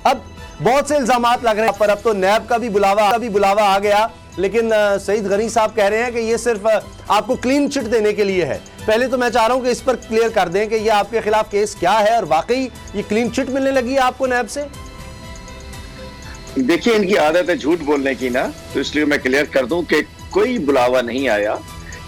अब बहुत से इल्जामात लग रहे हैं पर अब तो नैब का भी बुलावा आ गया, लेकिन सईद गनी साहब कह रहे हैं कि ये सिर्फ आपको क्लीन चिट देने के लिए है। पहले तो मैं चाह रहा हूं कि इस पर क्लियर कर दें कि ये आपके खिलाफ केस क्या है और वाकई ये क्लीन चिट मिलने लगी है आपको नैब से। देखिए, इनकी आदत है झूठ बोलने की ना, तो इसलिए मैं क्लियर कर दूं कि कोई बुलावा नहीं आया।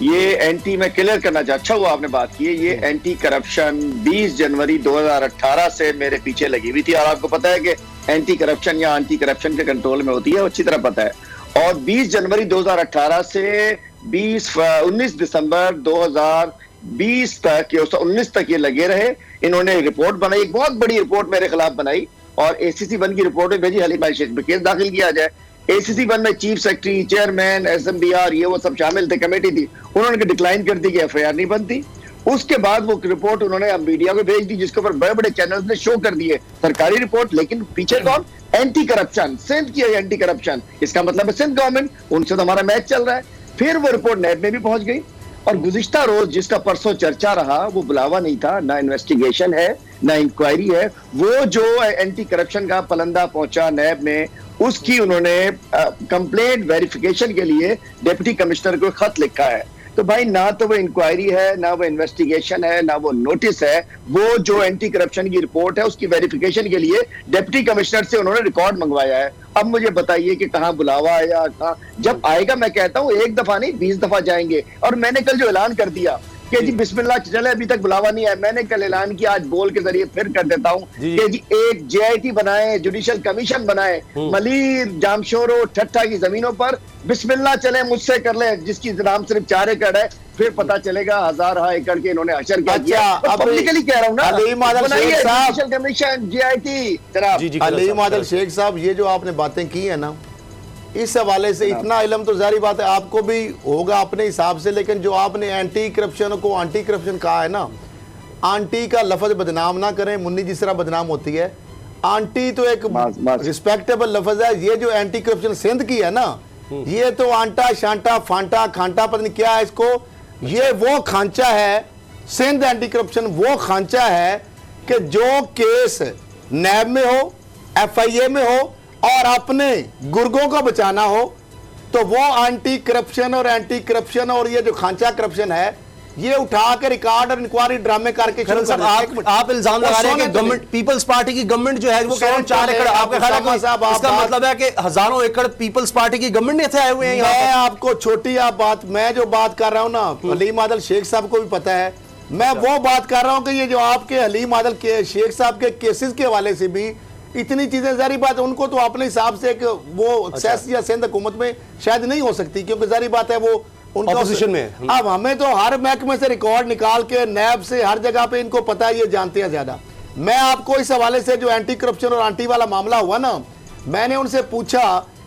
ये एंटी, मैं क्लियर करना चाहता, अच्छा हुआ आपने बात की है, ये एंटी करप्शन 20 जनवरी 2018 से मेरे पीछे लगी हुई थी। और आपको पता है कि एंटी करप्शन या एंटी करप्शन के कंट्रोल में होती है, अच्छी तरह पता है। और 20 जनवरी 2018 से 19 दिसंबर 2020 तक, 19 तक ये लगे रहे। इन्होंने एक रिपोर्ट बनाई, एक बहुत बड़ी रिपोर्ट मेरे खिलाफ बनाई और ACC 1 की रिपोर्ट में भेजी, हलीम शेख पे केस दाखिल किया जाए। ACC 1 में चीफ सेक्रेटरी, चेयरमैन, SMBR ये वो सब शामिल थे, कमेटी थी, उन्होंने डिक्लाइन कर दी कि FIR नहीं बनती। उसके बाद वो रिपोर्ट उन्होंने मीडिया को भेज दी, जिसके ऊपर बड़े बड़े चैनल्स ने शो कर दिए सरकारी रिपोर्ट, लेकिन पीछे कौन? एंटी करप्शन, सिंध की एंटी करप्शन, इसका मतलब है सिंध गवर्नमेंट, उनसे तो हमारा मैच चल रहा है। फिर वो रिपोर्ट नैब में भी पहुंच गई और गुज़िश्ता रोज जिसका परसों चर्चा रहा, वो बुलावा नहीं था, ना इन्वेस्टिगेशन है ना इंक्वायरी है। वो जो एंटी करप्शन का पलंदा पहुंचा नैब में, उसकी उन्होंने कंप्लेंट वेरिफिकेशन के लिए डिप्टी कमिश्नर को खत लिखा है। तो भाई, ना तो वो इंक्वायरी है, ना वो इन्वेस्टिगेशन है, ना वो नोटिस है। वो जो एंटी करप्शन की रिपोर्ट है, उसकी वेरिफिकेशन के लिए डिप्टी कमिश्नर से उन्होंने रिकॉर्ड मंगवाया है। अब मुझे बताइए कि कहाँ बुलावा आया, कहाँ? जब आएगा, मैं कहता हूँ एक दफा नहीं 20 दफा जाएंगे। और मैंने कल जो ऐलान कर दिया कि जी बिस्मिल्लाह चले, अभी तक बुलावा नहीं आया, मैंने कल ऐलान किया, आज बोल के जरिए फिर कर देता हूं कि जी एक JIT बनाए, जुडिशियल कमीशन बनाए, मलीर, जामशोरो, ठट्ठा की जमीनों पर बिस्मिल्लाह चले, मुझसे कर ले, जिसकी नाम सिर्फ 4 एकड़ है, फिर पता चलेगा 1000 एकड़ के इन्होंने हशर कर दिया। पब्लिकली कह रहा हूं ना, हलीम आदल शेख साहब, जुडिशियल कमीशन, JIT। जनाब हलीम आदल शेख साहब, ये जो आपने बातें की है ना, इस हवाले से इतना इल्म तो जारी बात है आपको भी होगा अपने हिसाब से, लेकिन जो आपने एंटी करप्शन को एंटी करप्शन कहा है ना, आंटी का लफ्ज बदनाम ना करें, मुन्नी जिस तरह बदनाम होती है। आंटी तो एक रिस्पेक्टेबल लफ्ज है। ये जो एंटी करप्शन सिंध की है ना, ये तो आंटा शांटा फांटा खांटा पता नहीं क्या है इसको, ये वो खांचा है सिंध एंटी करप्शन, वो खांचा है कि जो केस नैब में हो, FIA में हो और अपने गुर्गों को बचाना हो, तो वो एंटी करप्शन और ये जो खांचा करप्शन है, ये उठा के रिकॉर्ड और इंक्वायरी ड्रामे करके आप इल्जाम लगा रहे हैं कि गवर्नमेंट, पीपल्स पार्टी की गवर्नमेंट जो है वो 4 एकड़, आपका ख्याल है इसका मतलब है कि हजारों एकड़ पीपल्स पार्टी की गवर्नमेंट ने आए हुए हैं? मैं आपको छोटी बात, मैं जो बात कर रहा हूं ना, हलीम आदल शेख साहब को भी पता है, मैं वो बात कर रहा हूं कि ये जो आपके हलीम आदल के शेख साहब के केसेस के हवाले से भी इतनी चीजें, जारी बात है उनको तो अपने हिसाब से वो सेस या सिंध हुकूमत में शायद नहीं हो सकती, क्योंकि जारी बात है वो उनका ऑपोजिशन में। अब हमें तो हर महकमे से रिकॉर्ड निकाल के नैब से हर जगह पे इनको पता है, ये जानते हैं ज्यादा। मैं आपको इस हवाले से जो एंटी करप्शन और आंटी वाला मामला हुआ ना, मैंने उनसे पूछा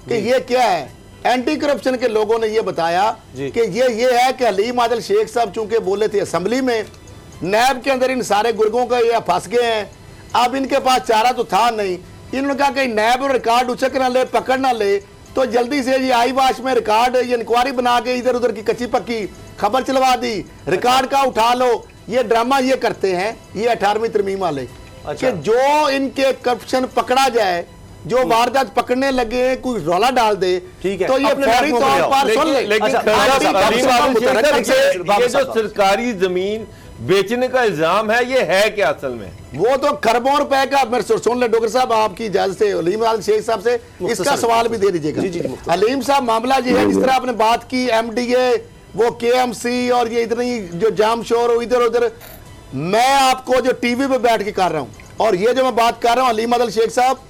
कि ये क्या है। एंटी करप्शन के लोगों ने ये बताया कि ये है कि हलीम आदल शेख साहब चूंकि बोले थे असेंबली में, नैब के अंदर इन सारे गुर्गों का ये फंस गए हैं, अब इनके पास चारा तो था नहीं। इन्होंने कहा कि नैब और रिकॉर्ड उचक ना ले, पकड़ ना ले, तो जल्दी से ये आई वाश में रिकॉर्ड, ये इंक्वायरी बना के इधर उधर की कच्ची पक्की खबर चलवा दी, रिकॉर्ड का उठा लो। ये ड्रामा ये करते हैं ये 18वीं तरमीम वाले, कि जो इनके करप्शन पकड़ा जाए, जो वारदात पकड़ने लगे, कोई रौला डाल दे, ठीक है, तो ये फौरी तौर पर सुन ले। लेकिन ये जो सरकारी जमीन बेचने का इल्जाम है, ये है क्या असल में? वो तो खरबों रुपए का, मेरे सुन ले डॉक्टर साहब, आपकी इजाजत से हलीम आदल शेख साहब से इसका सवाल भी दे दीजिएगा। हलीम साहब, मामला ये है, जिस तरह आपने बात की MDA, वो KMC और ये इतनी जो जाम शोर इधर उधर, मैं आपको जो टीवी पे बैठ के कर रहा हूं और ये जो मैं बात कर रहा हूं, हलीम आदल शेख साहब,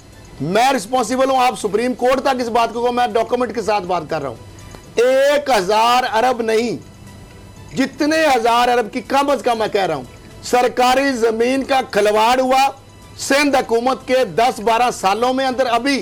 मैं रिस्पॉन्सिबल हूं। आप सुप्रीम कोर्ट तक इस बात को मैं डॉक्यूमेंट के साथ बात कर रहा हूं। 1000 अरब नहीं, जितने 1000 अरब की कम अज कम मैं कह रहा हूं, सरकारी जमीन का खिलवाड़ हुआ सिंध हुकूमत के 10-12 सालों में अंदर अभी,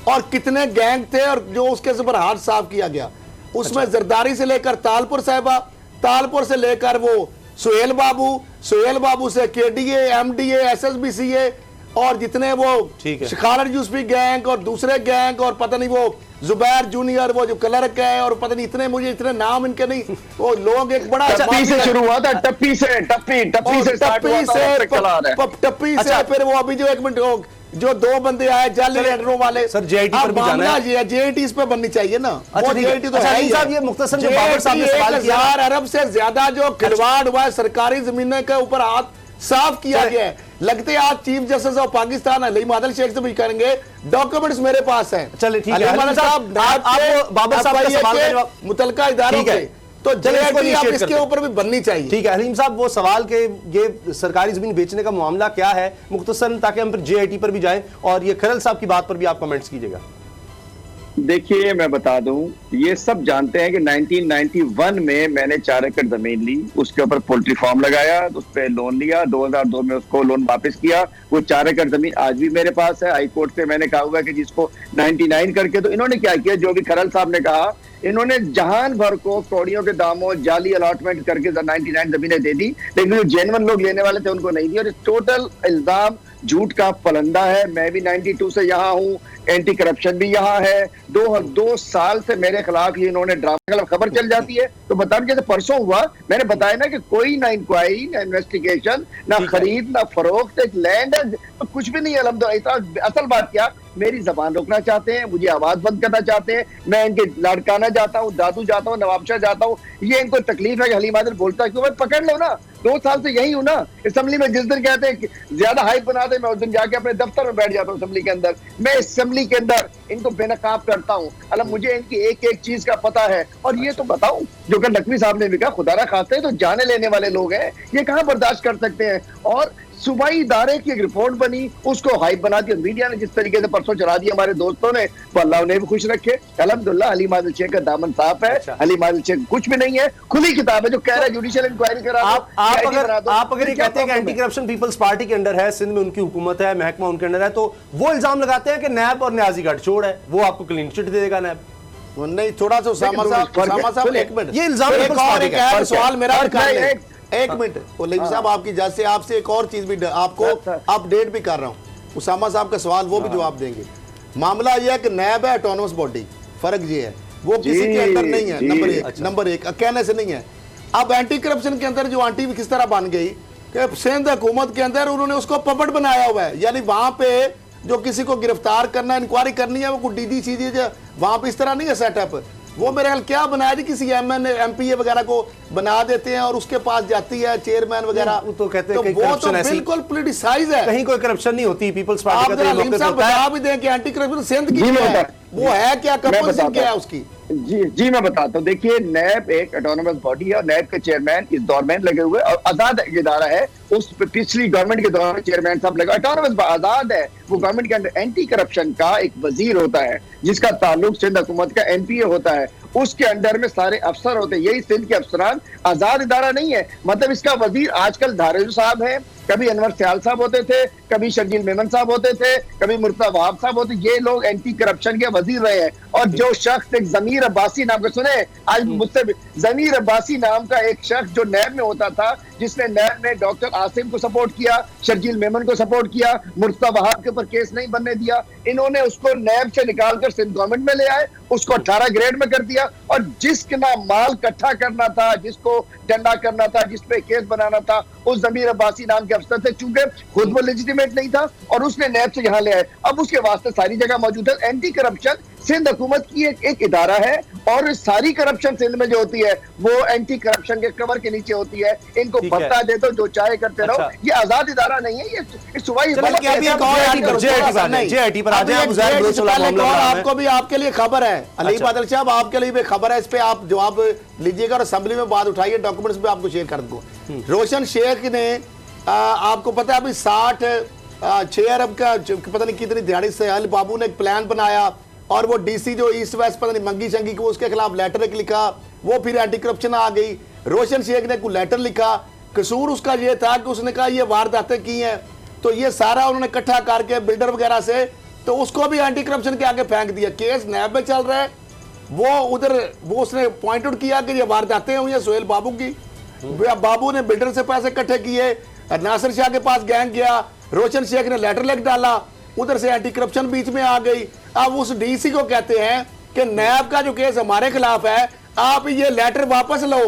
और कितने गैंग थे और जो उसके ऊपर हाथ साफ किया गया, उसमें जरदारी से लेकर तालपुर साहिबा, तालपुर से लेकर वो सुहेल बाबू से KDA, MDA, SSBCA और जितने वो शिखालर यूसुफी गैंग और दूसरे गैंग और पता नहीं वो जुबैर जूनियर, वो जो क्लर्क है और पता नहीं इतने, मुझे इतने नाम इनके नहीं, वो लोग एक बड़ा टप्पी से शुरू हुआ था, टप्पी से फिर वो अभी जो 1 मिनट जो 2 बंदे आए जाली टेंडरों वाले। सर, JIT पर भी जाना है। ये है JIT इस पे बननी चाहिए ना। अच्छा, वो ठीक है। JIT तो अच्छा, है ही साहब, है। ये मुख्तसर जो बाबर साहब ने सवाल किया, 1000 अरब से ज्यादा जो खिलवाड़ हुआ है सरकारी जमीनों के ऊपर हाथ साफ किया गया है। लगते हैं आज chief justice of Pakistan Haleem Adil Shaikh से भी करेंगे, डॉक्यूमेंट्स मेरे पास हैं। चलिए, ठीक है। हलीम आदल साहब आप बाबर साहब का सवाल का जवाब मुतलका इदारों ठीक है। के, तो चलिए, इसको JIT अब initiate इसके करते हैं। ऊपर भी बननी चाहिए। ठीक है हलीम साहब, वो सवाल के ये सरकारी जमीन बेचने का मामला क्या है मुख्तसरन, ताकि हम फिर JIT पर भी जाएं, और ये खरल साहब की बात पर भी आप कमेंट्स कीजिएगा। देखिए, मैं बता दूं, ये सब जानते हैं कि 1991 में मैंने 4 एकड़ जमीन ली, उसके ऊपर पोल्ट्री फार्म लगाया, उस पर लोन लिया, 2002 में उसको लोन वापस किया। वो 4 एकड़ जमीन आज भी मेरे पास है। हाई कोर्ट से मैंने कहा हुआ है कि जिसको 99 करके, तो इन्होंने क्या किया, जो भी खरल साहब ने कहा, इन्होंने जहान भर को कौड़ियों के दामों जाली अलॉटमेंट करके 99 जमीनें दे दी, लेकिन जो जेन्युइन लोग लेने वाले थे उनको नहीं दी। और इस टोटल इल्जाम झूठ का पलंदा है। मैं भी 92 से यहाँ हूँ, एंटी करप्शन भी यहाँ है। 2 साल से मेरे खिलाफ ये इन्होंने ड्रामा, खबर चल जाती है तो बता, जैसे परसों हुआ, मैंने बताया ना कि कोई ना इंक्वायरी, ना इन्वेस्टिगेशन, ना खरीद, ना फरोख्त, एक लैंड है तो कुछ भी नहीं है। अल्हम्दुलिल्लाह। असल बात क्या, मेरी जबान रोकना चाहते हैं, मुझे आवाज बंद करना चाहते हैं, मैं इनके लड़काना जाता हूँ, दादू जाता हूँ, नवाबशाह जाता हूँ, ये इनको तकलीफ है कि हलीम आदिल बोलता है, क्यों? भाई पकड़ लो ना, 2 साल से यही हूं ना। असेंबली में जिस दिन कहते हैं कि ज्यादा हाइप बना दे, मैं उस दिन जाके अपने दफ्तर में बैठ जाता हूँ असेंबली के अंदर। मैं असेंबली के अंदर इनको बेनकाब करता हूँ। अल्लाह, मुझे इनकी एक एक चीज का पता है। और ये तो बताऊं, जो कि नकवी साहब ने भी कहा, खुदा ना खाते तो जाने लेने वाले लोग हैं, ये कहां बर्दाश्त कर सकते हैं। और सूबाई इदारे की एक रिपोर्ट बनी, उसको हाइप बना दिया मीडिया ने, जिस तरीके से परसों चला दिया हमारे दोस्तों ने, तो अल्लाह उन्हें भी खुश रखे। अल्हम्दुलिल्लाह, हलीम आदिल शेख का दामन साफ है। हलीम आदिल शेख कुछ भी नहीं है, खुली किताब है। जो कह रहा है जुडिशियल इंक्वायरी करा दो, आप अगर ये कहते हैं कि एंटी करप्शन पीपल्स पार्टी के अंडर है, सिंध में उनकी हुकूमत है, महकमा उनके अंडर है, तो वो इल्जाम लगाते हैं कि नैब और न्याजी गठजोड़ है, वो आपको क्लीन चिट दे देगा नैब। नहीं, थोड़ा सा उसामा साहब, एक मिनट, ये इल्जाम सवाल मेरा एक मिनट साहब, आपकी इजाजत से आपसे एक और चीज भी आपको अपडेट भी कर रहा हूँ। उसामा साहब का सवाल वो भी जवाब देंगे। मामला यह है कि नैब है ऑटोनोमस बॉडी, फर्क ये है वो किसी के अंदर नहीं है। नंबर एक कहने से नहीं है। अब एंटी करप्शन के अंदर जो आंटी किस तरह बन गई कि सिंध हुकूमत के अंदर उन्होंने उसको पपट बनाया हुआ है, यानी वहां पे जो किसी को गिरफ्तार करना, इंक्वायरी करनी है, वो डीडी सीधी वहां पे इस तरह नहीं है सेटअप। वो मेरे ख्याल क्या बनाया जी, किसी MPA वगैरह को बना देते हैं और उसके पास जाती है चेयरमैन वगैरह, तो कहते हैं वो तो बिल्कुल पॉलिटिसाइज है, कहीं कोई करप्शन नहीं होती। पीपल्स पार्टी का हलीम साहब बता भी दें कि एंटी करप्शन सिंध की है, वो है क्या, कंपोजिशन क्या है उसकी? जी मैं बताता हूँ। देखिए, नैब एक ऑटोनोमस बॉडी है और नैब के चेयरमैन इस दौर में लगे हुए और आजाद इदारा है। उस पिछली गवर्नमेंट के दौरान चेयरमैन साहब लगे, ऑटोनोमस आजाद है। वो गवर्नमेंट के अंदर एंटी करप्शन का एक वजीर होता है जिसका ताल्लुक सिंध हुकूमत का MPA होता है, उसके अंडर में सारे अफसर होते हैं। यही सिंध के अफसरान, आजाद इदारा नहीं है। मतलब इसका वजीर आजकल धारेजू साहब है, कभी अनवर सियाल साहब होते थे, कभी शर्जील मेमन साहब होते थे, कभी मुर्तजा वहाब साहब होते। ये लोग एंटी करप्शन के वजीर रहे हैं। और जो शख्स एक जमीर अब्बासी नाम का, सुने आज मुझसे, जमीर अब्बासी नाम का एक शख्स जो नैब में होता था, जिसने नैब में डॉक्टर आसिम को सपोर्ट किया, शर्जील मेमन को सपोर्ट किया, मुर्तजा वहाब के ऊपर केस नहीं बनने दिया, इन्होंने उसको नैब से निकालकर सिंध गवर्नमेंट में ले आए, उसको 18 ग्रेड में कर दिया। और जिसके ना माल इकट्ठा करना था, जिसको डंडा करना था, जिसपे केस बनाना था, उस जमीर अब्बासी नाम के अफसर थे। चूंकि खुद वो लेजिटिमेट नहीं था और उसने नैब से यहाँ ले आए, अब उसके वास्ते सारी जगह मौजूद है। एंटी करप्शन सिंध हुकूमत की एक इदारा है और सारी करप्शन सिंध में जो होती है वो एंटी करप्शन के कवर के नीचे होती है। इनको पता दे दो, जो चाहे करते रहो। ये आजाद इदारा नहीं है, ये सूबाई। आपको भी, आपके लिए खबर है हलीम आदिल साहब, आपके लिए भी खबर है, इस पे आप जवाब लीजिएगा और असेंबली में बात उठाइए, डॉक्यूमेंट्स भी आपको शेयर कर दूंगा। रोशन शेख ने आपको पता है अभी 6 अरब का पता नहीं कितनी दिहाड़ी से अली बाबू ने एक प्लान बनाया और वो DC जो ईस्ट वेस्ट पता नहीं मंगी शंगी को, उसके खिलाफ लेटर एक लिखा, वो फिर एंटी करप्शन आ गई। रोशन शेख ने कोई लेटर लिखा, कसूर उसका ये था कि उसने कहा ये वारदातें की हैं, तो ये सारा उन्होंने इकट्ठा करके बिल्डर वगैरह से, तो उसको भी एंटी करप्शन के आगे फेंक दिया। केस नैब में चल रहा है, वो उधर वो उसने पॉइंट आउट किया कि ये वारदातें हुई हैं सोहेल बाबू की। बाबू ने बिल्डर से पैसे इकट्ठे किए, नासिर शाह के पास गैंग गया, रोशन शेख ने लेटर लिख डाला, उधर से एंटी करप्शन बीच में आ गई। अब उस DC को कहते हैं कि नैब का जो केस हमारे खिलाफ है, आप ये लेटर वापस लो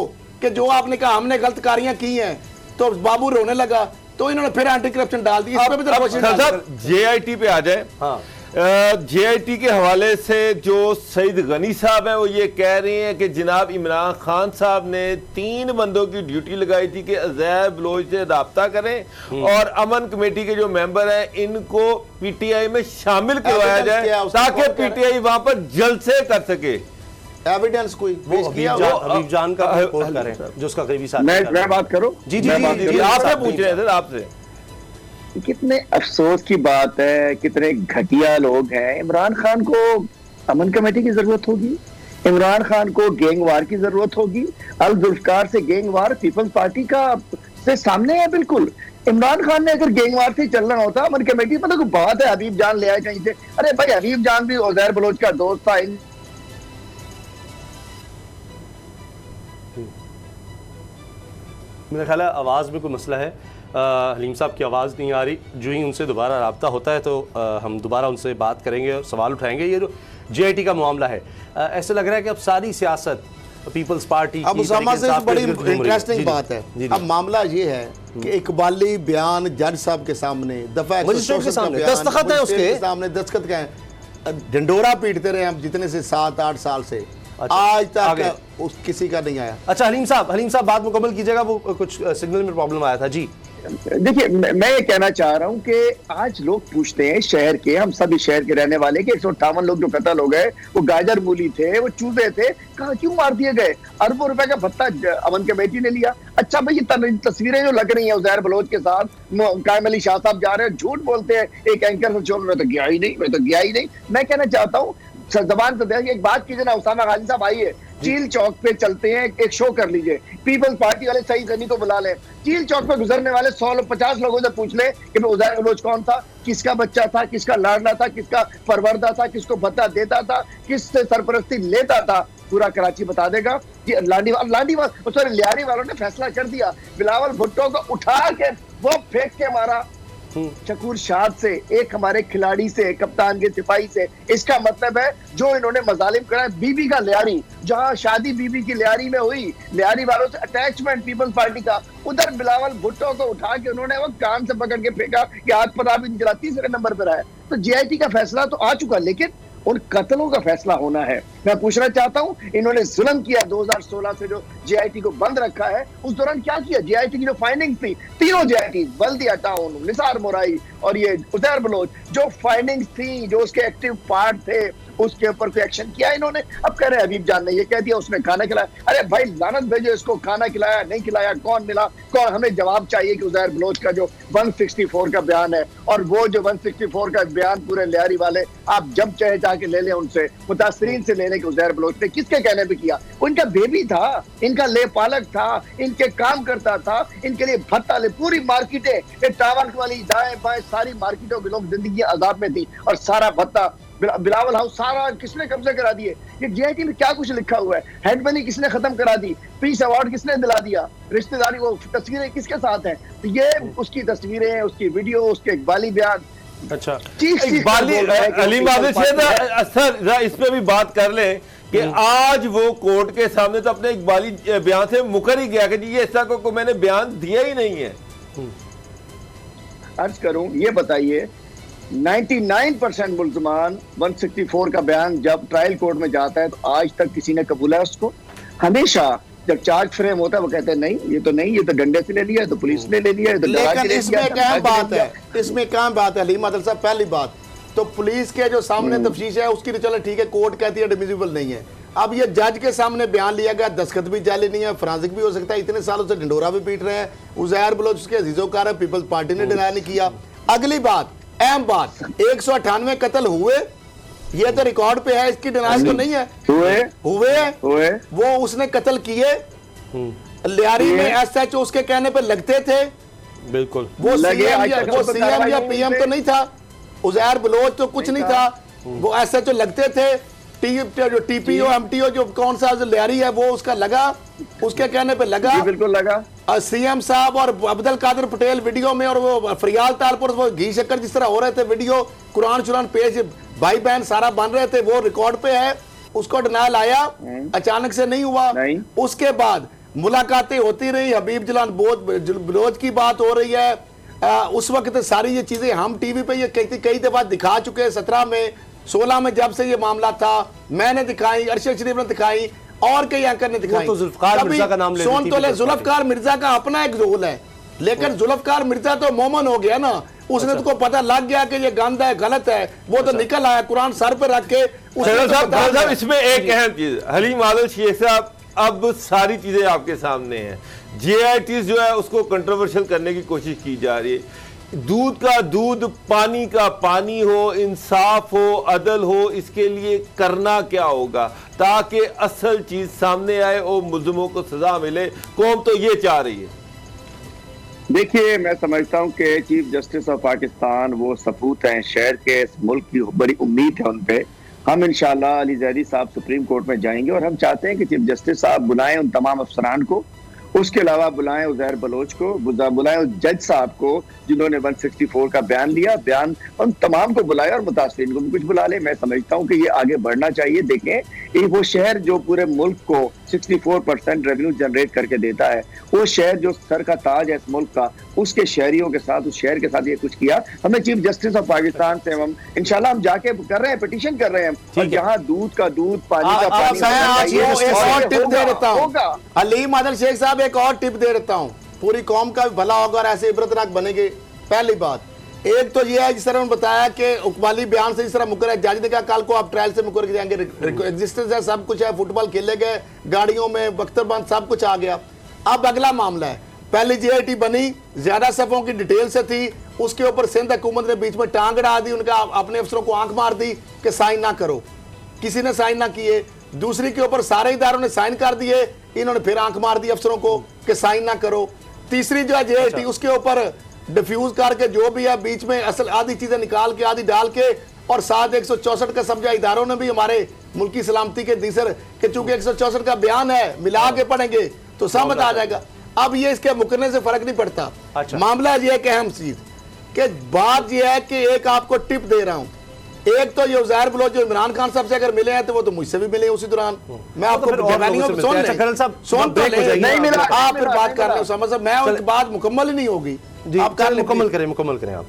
कि जो आपने कहा हमने गलत कारियां की हैं। तो बाबू रोने लगा। तो इन्होंने फिर एंटी करप्शन डाल दी, इस पे भी तो कोशिश डाल दी। जेआईटी पे आ जाए। हाँ। जेआईटी के हवाले से जो सईद गनी साहब हैं वो ये कह रहे हैं कि जनाब इमरान खान साहब ने 3 बंदों की ड्यूटी लगाई थी कि अज़हर बलोच से रब्ता करें और अमन कमेटी के जो मेंबर हैं इनको पीटीआई में शामिल करवाया जाए ताकि पीटीआई वहां पर जल्द से कर सके। एविडेंस कोई पेश किया? हबीब जान का रिपोर्ट करें जो उसका करीबी साथी मैं बात करूं? जी आपसे पूछ रहे थे आपसे। कितने अफसोस की बात है, कितने घटिया लोग हैं। इमरान खान को अमन कमेटी की जरूरत होगी, इमरान खान को गैंगवार की जरूरत होगी। अल जुल्फकार से गैंगवार पीपल्स पार्टी का से सामने है बिल्कुल। इमरान खान ने अगर गैंगवार से चलना होता अमन कमेटी में तो कोई बात है हबीब जान ले आए कहीं से। अरे भाई हबीब जान भी उज़ैर बलोच का दोस्त था। मेरा ख्याल है आवाज़ में कोई मसला है। हलीम साहब की आवाज़ नहीं आ रही। जो ही उनसे दोबारा रब्ता होता है तो हम दोबारा उनसे बात करेंगे और सवाल उठाएंगे। ये जो जेआईटी का मामला है, ऐसे लग रहा है कि अब सारी सियासत पीपल्स पार्टी अब उसामा से बड़ी इंटरेस्टिंग बात है। अब मामला ये है कि इकबाली बयान जज साहब के सामने, दफा मजिस्ट्रेट के सामने दस्तखत है, उसके सामने दस्तखत का है। ढिंडोरा पीटते रहे हम जितने से 7-8 साल से, आज तक किसी का नहीं आया। अच्छा हलीम साहब बात मुकम्मल कीजिएगा, वो कुछ सिग्नल में प्रॉब्लम आया था। जी देखिए, मैं ये कहना चाह रहा हूं कि आज लोग पूछते हैं शहर के, हम सभी शहर के रहने वाले के 158 लोग जो कत्ल हो गए वो गाजर मूली थे, वो चूजे थे, कहा क्यों मार दिए गए? अरबों रुपए का भत्ता अमन कमेटी ने लिया। अच्छा भाई ये तस्वीरें जो लग रही हैं उज़ैर बलोच के साथ, कायम अली शाह साहब जा रहे हैं, झूठ बोलते हैं, एक एंकर से छोड़, मैं तो गया ही नहीं। मैं कहना चाहता हूँ जबान तो देखिए, एक बात कीजिए ना, उसामा गाजी साहब आइए, चील चौक पे चलते हैं, एक शो कर लीजिए, पीपल्स पार्टी वाले सईद गनी को बुला लें, चील चौक पे गुजरने वाले 150 लोगों से पूछ ले कि उज़ैर बलोच कौन था, किसका बच्चा था, किसका लाडला था, किसका परवरदा था, किसको भत्ता देता था, किससे सरपरस्ती लेता था, पूरा कराची बता देगा। लियारी वालों ने फैसला कर दिया, बिलावल भुट्टो को उठा के वो फेंक के मारा शकूर शाद से, एक हमारे खिलाड़ी से, कप्तान के सिपाही से। इसका मतलब है जो इन्होंने मजालिम करा, बीबी का लियारी, जहां शादी बीबी की लियारी में हुई, लियारी वालों से अटैचमेंट पीपल्स पार्टी का, उधर बिलावल भुट्टो को उठा के उन्होंने वो कान से पकड़ के फेंका कि हाथ पर आप चला, तीसरे नंबर पर आया। तो जेआईटी का फैसला तो आ चुका, लेकिन उन कत्लों का फैसला होना है। मैं पूछना चाहता हूं, इन्होंने जुल्म किया 2016 से जो जेआईटी को बंद रखा है, उस दौरान क्या किया? जेआईटी की जो फाइंडिंग थी, तीनों जेआईटी, बल्दिया टाउन, निसार मोराई और ये उज़ैर बलोच, जो फाइंडिंग्स थी, जो उसके एक्टिव पार्ट थे, उसके ऊपर कोई एक्शन किया इन्होंने? अब कह रहे हैं हबीब जान ने ये कह दिया उसने खाना खिलाया। अरे भाई लानत भेजो इसको, खाना खिलाया नहीं खिलाया, कौन मिला कौन? हमें जवाब चाहिए कि उज़ैर बलोच का जो 164 का बयान है, और वो जो 164 का बयान पूरे लियारी वाले आप जब चाहे जाके ले लें, उनसे मुतासरीन से ले लें कि उज़ैर बलोच ने किसके कहने पे किया। उनका बेबी था, इनका ले पालक था, इनके काम करता था, इनके लिए भत्ता ले, पूरी मार्केटें टावर वाली दाएं बाएं सारी मार्केटों के लोग जिंदगी अजाब में थी, और सारा भत्ता बिलावल हाउस सारा किसने कब्जा करा दिए? ये जेआईटी में क्या कुछ लिखा हुआ है? हेड मनी किसने खत्म करा दी? पीस अवार्ड किसने दिला दिया? रिश्तेदारी वो तस्वीरें किसके साथ हैं? तो ये उसकी तस्वीरें, उसकी वीडियो, उसके इकबाली बयान। अच्छा इकबाली अलीम सर इस पे भी बात कर ले कि आज वो कोर्ट के सामने तो अपने इकबाली बयान से मुकर ही गया कि जी ये ऐसा को मैंने बयान दिया ही नहीं है। अर्ज करूं, ये बताइए 99% मुल्ज़मान 164 का बयान जब ट्रायल कोर्ट में जाता है तो आज तक किसी ने कबूला है उसको? हमेशा जब चार्ज फ्रेम होता है वो कहते हैं नहीं ये तो नहीं, ये तो डंडे से ले लिया, तो पुलिस ने ले लिया, तो लेकिन इसमें क्या बात है, इसमें क्या बात है हलीम आदिल साहब? पहली बात तो पुलिस के जो सामने तफ्तीश है उसकी तो चलो ठीक है, कोर्ट कहती है एडमिसिबल नहीं है। अब ये जज के सामने बयान लिया गया, दस्तखत भी जाली नहीं है, फॉरेंसिक भी हो सकता है, इतने सालों से ढिंडोरा भी पीट रहे हैं, उज़ैर बलोच उसके अजीजोकार है, पीपल्स पार्टी ने डिनाई नहीं किया। अगली बात, अहम बात, 198 कत्ल हुए, ये तो रिकॉर्ड पे है, इसकी डिनाई तो नहीं है। हुए वो उसने कत्ल किए, लियारी में एसएचओ उसके कहने पे लगते थे, बिल्कुल वो सीएम या पीएम तो नहीं था, उज़ैर बलोच तो कुछ नहीं था, वो एसएचओ लगते थे, जो टीपीओ एमटीओ जो कौन सा लियारी है वो उसका लगा, उसके कहने पे लगा, बिल्कुल लगा। सीएम साहब और अब्दुल कादिर पटेल वीडियो में, और वो फरियाल तालपुर वो घी शक्कर जिस तरह हो रहे थे वीडियो, कुरान शुरान पेश भाई बहन सारा बन रहे थे, वो रिकॉर्ड पे है। उसको डिनायल आया, अचानक से नहीं हुआ। उसके बाद मुलाकातें होती रही, हबीब जलाल बलोच की बात हो रही है, उस वक्त सारी ये चीजें हम टीवी पे ये कई दफा दिखा चुके हैं, 17 में 16 में जब से ये मामला था मैंने दिखाई, अरशद शरीफ ने दिखाई और कई एंकर ने दिखाई। तो जुल्फकार मिर्जा का नाम ले सोन तोले जुल्फकार मिर्जा का अपना एक रोल है, लेकिन जुल्फकार मिर्जा तो मोमन हो गया ना, उसने तो पता लग गया कि ये गंद है, गलत है, वो तो निकल आया कुरान सर पे रख के। साहब इसमें एक अहम चीज, हलीम आदिल शेख साहब अब सारी चीजें आपके सामने हैं, JIT जो है उसको कंट्रोवर्शियल करने की कोशिश की जा रही है। दूध का दूध, पानी का पानी हो, इंसाफ हो, अदल हो, इसके लिए करना क्या होगा ताकि असल चीज सामने आए और मुल्जिमों को सजा मिले? कौम तो ये चाह रही है। देखिए, मैं समझता हूं कि चीफ जस्टिस ऑफ पाकिस्तान वो सपूत हैं शहर के, इस मुल्क की बड़ी उम्मीद है उन पे। हम इंशाल्लाह अली जहरी साहब सुप्रीम कोर्ट में जाएंगे और हम चाहते हैं कि चीफ जस्टिस साहब बुलाएं उन तमाम अफसरान को, उसके अलावा बुलाएं उजैर बलोच को, बुलाएं उस जज साहब को जिन्होंने 164 का बयान लिया, बयान उन तमाम को बुलाए और मुतासरीन को भी कुछ बुला ले। मैं समझता हूं कि ये आगे बढ़ना चाहिए। देखें, ये वो शहर जो पूरे मुल्क को 64% रेवेन्यू जनरेट करके देता है, वो शहर जो सर का ताज है इस मुल्क का, उसके शहरियों के साथ, उस शहर के साथ ये कुछ किया। हमें चीफ जस्टिस ऑफ पाकिस्तान से हम इंशाल्लाह हम जाके कर रहे हैं, पिटीशन कर रहे हैं, और जहां दूध का दूध, पानी का पानी। एक और टिप दे देता हूं हलीम आदिल शेख साहब, एक और टिप दे देता हूं, पूरी कौम का भी भला होगा और ऐसे इबरतनाक बनेंगे। पहली बात एक तो ये है, जिस तरह उन्होंने बताया कि उकबाली बयान से जिस तरह मुकर है, जज ने कहा कल को आप ट्रायल से मुकर के जाएंगे, एग्जिस्टेंस है, सब कुछ है, फुटबॉल खेले गए, गाड़ियों में बख्तरबंद सब कुछ आ गया। अब अगला मामला है, पहली JIT बनी, ज्यादा सफों की डिटेल से थी, उसके ऊपर सिंध हुकूमत ने बीच में टांग अड़ा दी, उनका अपने अफसरों को आंख मार दी कि साइन ना करो, किसी ने साइन ना किए। दूसरी के ऊपर सारे इदारों ने साइन कर दिए, इन्होंने फिर आंख मार दी अफसरों को कि साइन ना करो। तीसरी जो है JIT, उसके ऊपर डिफ्यूज करके जो भी है बीच में असल आधी चीजें निकाल के आधी डाल के, और साथ 164 का समझा इदारों ने भी हमारे मुल्की सलामती के दीसर के, चूंकि 164 का बयान है, मिला के पढ़ेंगे तो समझ आ जाएगा। अब ये इसके मुकरने से फर्क नहीं पड़ता। अच्छा। मामला ये एक अहम चीज कि बात ये है कि एक आपको टिप दे रहा हूं, एक तो ये उजैर बलोच जो इमरान खान साहब से अगर मिले हैं तो वो तो मुझसे भी मिले उसी दौरान। मैं आपको सुन नहीं मिला, आप फिर बात कर रहे हो, समझ, मैं उनकी बात मुकम्मल ही नहीं होगी। आप मुकम्मल करें आप।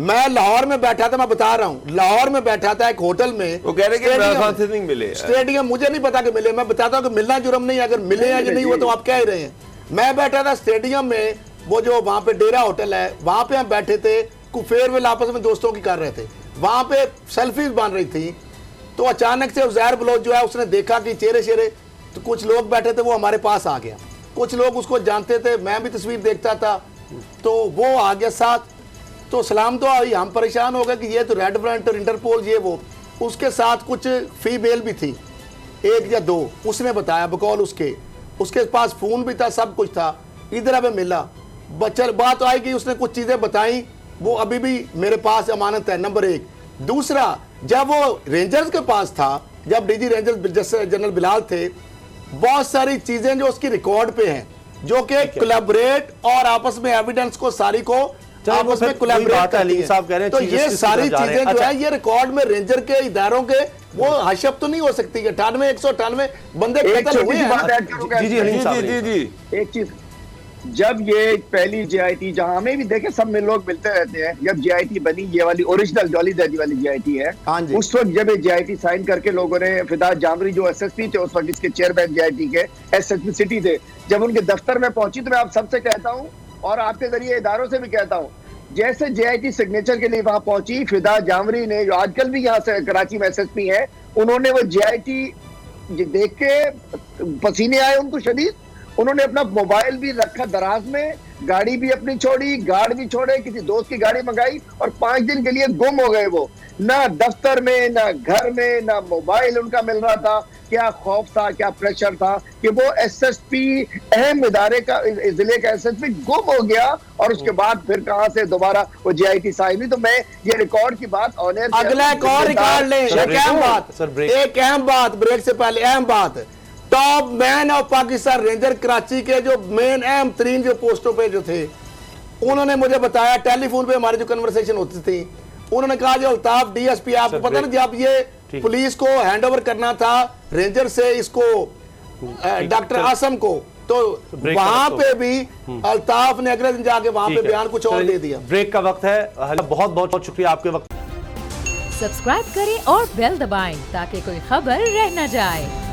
मैं लाहौर में बैठा था, मैं बता रहा हूँ, लाहौर में बैठा था एक होटल में, वो कह रहे कि इमरान खान से नहीं मिले स्टेडियम, मुझे नहीं पता कि मिले, मैं बताता हूँ कि मिलना जुर्म नहीं है, अगर मिले या नहीं वो तो आप कह ही रहे हैं। मैं बैठा था स्टेडियम में, वो जो वहां पे डेरा होटल है, वहां पे हम बैठे थे, फेयरवेल आपस में दोस्तों की कर रहे थे, वहां पे सेल्फीज बन रही थी, तो अचानक से उजैर बलोच जो है उसने देखा कि चेहरे शेरे, तो कुछ लोग बैठे थे, वो हमारे पास आ गया, कुछ लोग उसको जानते थे, मैं भी तस्वीर देखता था, तो वो आ गया साथ, तो सलाम तो आई, हम परेशान हो गए कि ये तो रेड वारंट और इंटरपोल ये वो। उसके साथ कुछ फीमेल भी थी, 1 या 2, उसने बताया बकौल उसके पास फोन भी था, सब कुछ था, इधर हमें मिला, बच्चा बात आई कि उसने कुछ चीजें बताई, वो अभी भी मेरे पास अमानत है, नंबर 1। दूसरा, जब वो रेंजर्स के पास था, जब DG रेंजर्स जनरल बिलाल थे, बहुत सारी चीजें जो उसकी रिकॉर्ड पे हैं, जो कि कोलैबोरेट और आपस में एविडेंस को सारी को आपस में कोलैबोरेट करती हैं। तो ये सारी चीजें जो है ये रिकॉर्ड में रेंजर के इदारों के, वो हशब तो नहीं हो सकती कि 198 बंदे कत्ल हुए हैं। जी एक चीज, जब ये पहली JIT, जहां हमें भी देखे सब में लोग मिलते रहते हैं, जब JIT बनी, ये वाली ओरिजिनल जॉली दैदी वाली JIT है, उस वक्त जब ये JIT साइन करके लोगों ने, फिदा जामरी जो SSP थे उस वक्त, इसके चेयरमैन JIT के SSP सिटी थे, जब उनके दफ्तर में पहुंची, तो मैं आप सबसे कहता हूं और आपके जरिए इदारों से भी कहता हूं, जैसे JIT सिग्नेचर के लिए वहां पहुंची, फिदा जामरी ने, जो आजकल भी यहाँ से कराची में SSP है, उन्होंने वो JIT देख के पसीने आए उनको शदीद, उन्होंने अपना मोबाइल भी रखा दराज में, गाड़ी भी अपनी छोड़ी, गार्ड भी छोड़े, किसी दोस्त की गाड़ी मंगाई, और 5 दिन के लिए गुम हो गए। वो ना दफ्तर में, ना घर में, ना मोबाइल उनका मिल रहा था। क्या खौफ था, क्या प्रेशर था कि वो SSP, अहम इदारे का, जिले का SSP गुम हो गया, और उसके बाद फिर कहां से दोबारा वो JIT साइन हुई। तो मैं ये रिकॉर्ड की बात ऑन एयर, अगला एक और रिकॉर्ड ले, एक अहम बात ब्रेक से पहले, अहम बात, top man of Pakistan ranger Karachi के जो मेन अहम तरीन जो पोस्टों पे जो थे, उन्होंने मुझे बताया, टेलीफोन पे हमारी जो कन्वर्सेशन होती थी, उन्होंने कहा जो अल्ताफ DSP, आपको पता ना, जब ये पुलिस को हैंड ओवर करना था रेंजर से, इसको डॉक्टर आसम को, तो ब्रेक का वहां वक्त पे भी अल्ताफ ने अगले दिन जाके वहां ठीक पे है। बयान कुछ और चलिए, दे दिया। ब्रेक का वक्त है। बहुत बहुत शुक्रिया आपके वक्त। सब्सक्राइब करें और बेल दबाएं ताकि कोई खबर रह न जाए।